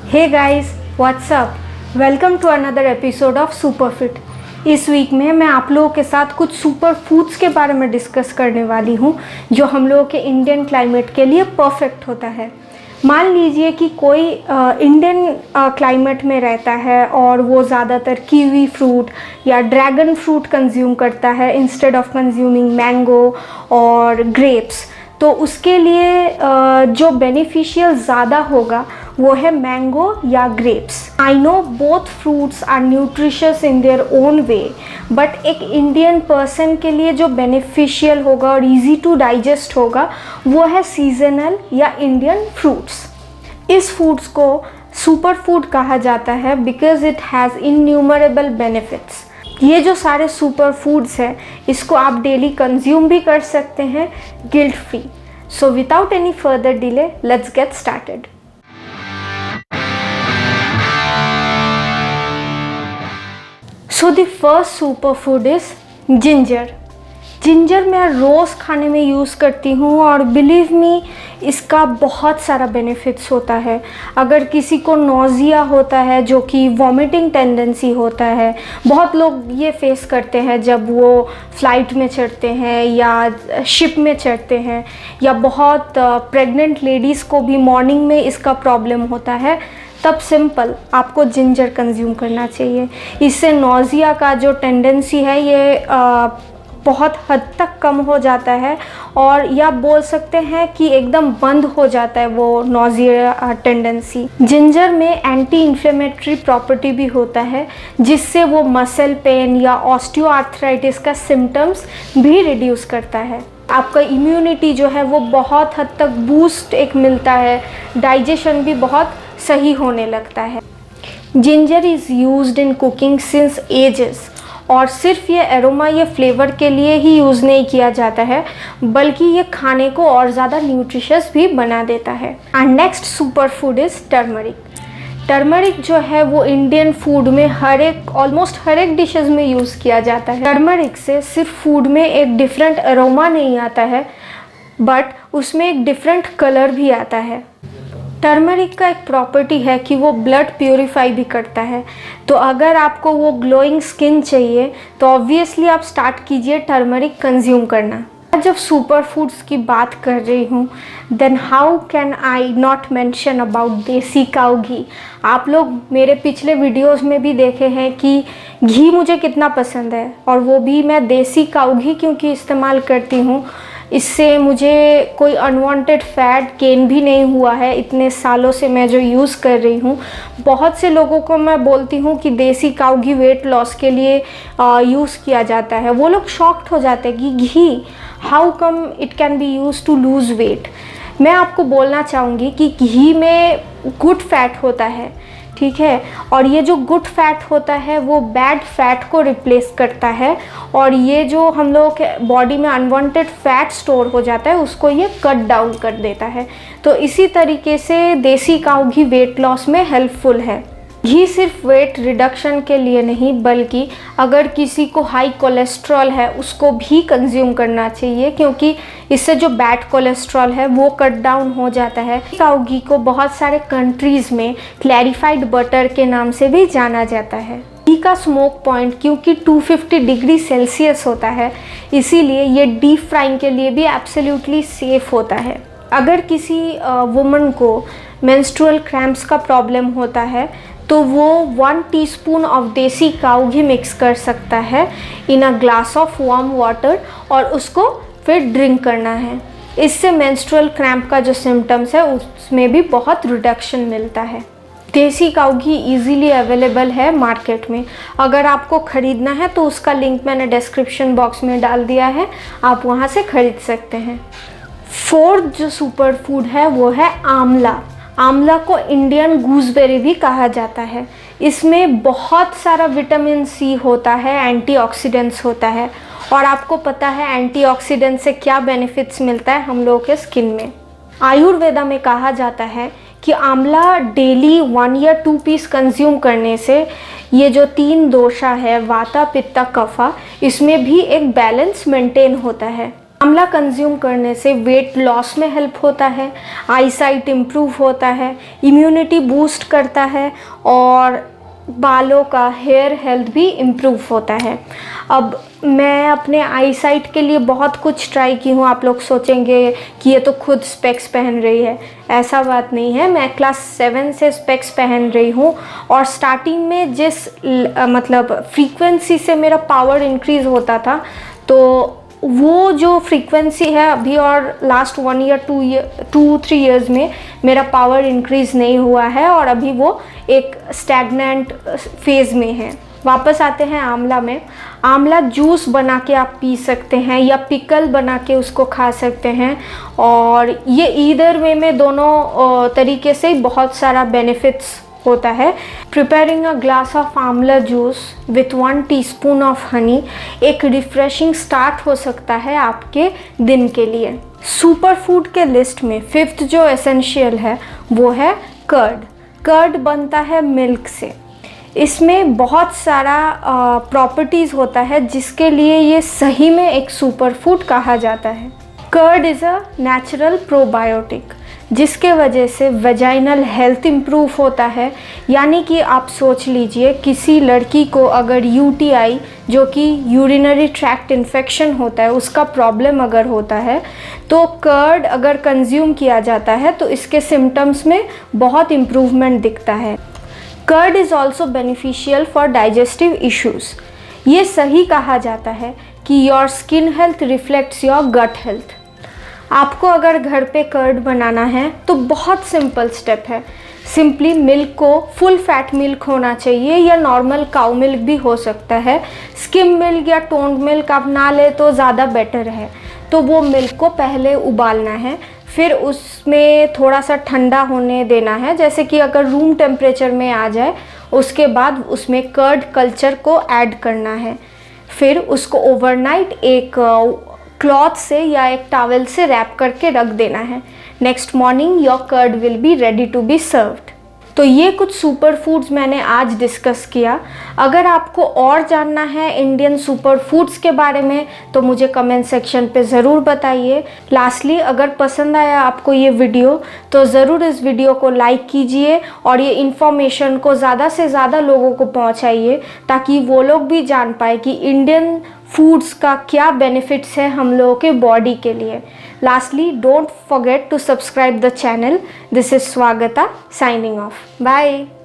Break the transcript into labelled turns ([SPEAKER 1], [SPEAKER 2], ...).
[SPEAKER 1] Hey guys, what's up. Welcome to another episode of Superfit. इस week में मैं आप लोगों के साथ कुछ सुपर फूड्स के बारे में डिस्कस करने वाली हूँ जो हम लोगों के इंडियन क्लाइमेट के लिए परफेक्ट होता है। मान लीजिए कि कोई इंडियन क्लाइमेट में रहता है और वो ज़्यादातर कीवी फ्रूट या ड्रैगन फ्रूट कंज्यूम करता है इंस्टेड ऑफ कंज्यूमिंग मैंगो और ग्रेप्स। तो उसके लिए जो बेनिफिशियल ज़्यादा होगा वो है मैंगो या grapes. I know both fruits are nutritious in their own way, but एक इंडियन पर्सन के लिए जो बेनिफिशियल होगा और इजी टू डाइजेस्ट होगा वो है सीजनल या इंडियन फ्रूट्स। इस फूड्स को सुपर फूड कहा जाता है because it has innumerable benefits. ये जो सारे सुपर फूड्स हैं इसको आप डेली कंज्यूम भी कर सकते हैं guilt free. So without any further delay let's get started. So the first super food is ginger. Ginger मैं रोज़ खाने में यूज़ करती हूँ और बिलीव मी इसका बहुत सारा बेनिफिट्स होता है। अगर किसी को नोज़िया होता है जो कि वॉमिटिंग टेंडेंसी होता है, बहुत लोग ये फेस करते हैं जब वो फ़्लाइट में चढ़ते हैं या शिप में चढ़ते हैं, या बहुत प्रेग्नेंट लेडीज़ को भी मॉर्निंग में इसका प्रॉब्लम होता है, तब सिंपल आपको जिंजर कंज्यूम करना चाहिए। इससे नोज़िया का जो टेंडेंसी है ये बहुत हद तक कम हो जाता है और या बोल सकते हैं कि एकदम बंद हो जाता है वो नोज़िया टेंडेंसी। जिंजर में एंटी इन्फ्लेमेटरी प्रॉपर्टी भी होता है जिससे वो मसल पेन या ऑस्टियोआर्थराइटिस का सिम्टम्स भी रिड्यूस करता है। आपका इम्यूनिटी जो है वो बहुत हद तक बूस्ट एक मिलता है, डाइजेशन भी बहुत सही होने लगता है। Ginger is used in cooking since ages, और सिर्फ ये एरोमा ये फ्लेवर के लिए ही यूज़ नहीं किया जाता है बल्कि ये खाने को और ज़्यादा न्यूट्रिशियस भी बना देता है। And next super food is turmeric. Turmeric जो है वो इंडियन फूड में ऑलमोस्ट हर एक डिशेज़ में यूज़ किया जाता है। टर्मरिक से सिर्फ फूड में एक डिफरेंट एरोमा नहीं आता है बट उसमें एक डिफरेंट कलर भी आता है। टर्मरिक का एक प्रॉपर्टी है कि वो ब्लड प्योरीफाई भी करता है। तो अगर आपको वो ग्लोइंग स्किन चाहिए तो ऑब्वियसली आप स्टार्ट कीजिए टर्मरिक कंज्यूम करना। जब सुपर फूड्स की बात कर रही हूँ then how can I not mention about desi cow घी। आप लोग मेरे पिछले वीडियोस में भी देखे हैं कि घी मुझे कितना पसंद है, और वो भी मैं देसी काऊ घी क्योंकि इस्तेमाल करती हूँ। इससे मुझे कोई अनवांटेड फैट गेन भी नहीं हुआ है इतने सालों से मैं जो यूज़ कर रही हूँ। बहुत से लोगों को मैं बोलती हूँ कि देसी काऊ घी वेट लॉस के लिए यूज़ किया जाता है, वो लोग शॉक्ड हो जाते हैं कि ghee how come it can be use to lose weight. मैं आपको बोलना चाहूँगी कि घी में गुड फैट होता है, ठीक है, और ये जो गुड फैट होता है वो बैड फैट को रिप्लेस करता है, और ये जो हम लोगों के बॉडी में अनवांटेड फैट स्टोर हो जाता है उसको ये कट डाउन कर देता है। तो इसी तरीके से देसी काऊ घी वेट लॉस में हेल्पफुल है। घी सिर्फ वेट रिडक्शन के लिए नहीं बल्कि अगर किसी को हाई कोलेस्ट्रॉल है उसको भी कंज्यूम करना चाहिए क्योंकि इससे जो बैड कोलेस्ट्रॉल है वो कट डाउन हो जाता है। काऊ घी को बहुत सारे कंट्रीज़ में क्लैरिफाइड बटर के नाम से भी जाना जाता है। घी का स्मोक पॉइंट क्योंकि 250 डिग्री सेल्सियस होता है इसीलिए ये डीप फ्राइंग के लिए भी एब्सोल्युटली सेफ होता है। अगर किसी वुमन को मेंस्ट्रुअल क्रैम्प्स का प्रॉब्लम होता है तो वो 1 टीस्पून ऑफ देसी काऊ घी मिक्स कर सकता है in a glass of warm water और उसको फिर ड्रिंक करना है। इससे मेंस्ट्रुअल क्रैम्प का जो सिम्टम्स है उसमें भी बहुत रिडक्शन मिलता है। देसी काऊ घी ईजीली अवेलेबल है मार्केट में। अगर आपको ख़रीदना है तो उसका लिंक मैंने डिस्क्रिप्शन बॉक्स में डाल दिया है, आप वहाँ से ख़रीद सकते हैं। फोर्थ जो सुपर फूड है वो है आंवला। आंवला को इंडियन गूसबेरी भी कहा जाता है। इसमें बहुत सारा विटामिन सी होता है, एंटीऑक्सीडेंट्स होता है, और आपको पता है एंटीऑक्सीडेंट से क्या बेनिफिट्स मिलता है हम लोगों के स्किन में। आयुर्वेदा में कहा जाता है कि आंवला डेली 1 या 2 पीस कंज्यूम करने से ये जो 3 दोषा है वाता पित्ता कफा इसमें भी एक बैलेंस मेंटेन होता है। आंवला कंज्यूम करने से वेट लॉस में हेल्प होता है, आईसाइट इम्प्रूव होता है, इम्यूनिटी बूस्ट करता है और बालों का हेयर हेल्थ भी इम्प्रूव होता है। अब मैं अपने आईसाइट के लिए बहुत कुछ ट्राई की हूँ। आप लोग सोचेंगे कि ये तो खुद स्पेक्स पहन रही है, ऐसा बात नहीं है। मैं क्लास 7 से स्पेक्स पहन रही हूँ और स्टार्टिंग में जिस मतलब फ्रीक्वेंसी से मेरा पावर इंक्रीज़ होता था, तो वो जो फ्रीक्वेंसी है अभी और लास्ट 1 ईयर 2-3 ईयर्स में मेरा पावर इंक्रीज़ नहीं हुआ है और अभी वो एक स्टैग्नेंट फेज़ में है। वापस आते हैं आंवला में। आंवला जूस बना के आप पी सकते हैं या पिकल बना के उसको खा सकते हैं और ये ईदर वे में दोनों तरीके से बहुत सारा बेनिफिट्स होता है। प्रिपेयरिंग अ ग्लास ऑफ आंवला juice with 1 teaspoon of honey एक रिफ्रेशिंग स्टार्ट हो सकता है आपके दिन के लिए। सुपर फूड के लिस्ट में 5th जो एसेंशियल है वो है कर्ड। कर्ड बनता है मिल्क से। इसमें बहुत सारा प्रॉपर्टीज़ होता है जिसके लिए ये सही में एक सुपर फूड कहा जाता है। Curd is a natural probiotic जिसके वजह से वेजाइनल हेल्थ इम्प्रूव होता है। यानी कि आप सोच लीजिए किसी लड़की को अगर यूटीआई जो कि यूरिनरी ट्रैक्ट इन्फेक्शन होता है उसका प्रॉब्लम अगर होता है तो कर्ड अगर कंज्यूम किया जाता है तो इसके सिम्टम्स में बहुत इम्प्रूवमेंट दिखता है। Curd is also beneficial for digestive issues. ये सही कहा जाता है कि your skin health reflects your gut health. आपको अगर घर पे कर्ड बनाना है तो बहुत सिंपल स्टेप है। सिंपली मिल्क को फुल फैट मिल्क होना चाहिए या नॉर्मल काउ मिल्क भी हो सकता है। स्किम मिल्क या टोन्ड मिल्क आप ना ले तो ज़्यादा बेटर है। तो वो मिल्क को पहले उबालना है, फिर उसमें थोड़ा सा ठंडा होने देना है, जैसे कि अगर रूम टेम्परेचर में आ जाए। उसके बाद उसमें कर्ड कल्चर को ऐड करना है। फिर उसको ओवरनाइट एक क्लॉथ से या एक टॉवेल से रैप करके रख देना है। Next morning your curd will be ready to be served. तो ये कुछ सुपर फूड्स मैंने आज डिस्कस किया। अगर आपको और जानना है इंडियन सुपर फूड्स के बारे में तो मुझे कमेंट सेक्शन पे ज़रूर बताइए। लास्टली, अगर पसंद आया आपको ये वीडियो तो ज़रूर इस वीडियो को लाइक कीजिए और ये इन्फॉर्मेशन को ज़्यादा से ज़्यादा लोगों को पहुँचाइए ताकि वो लोग भी जान पाए कि इंडियन फूड्स का क्या बेनिफिट्स है हम लोगों के बॉडी के लिए। Lastly, don't forget to subscribe the channel. This is Swagata signing off. Bye.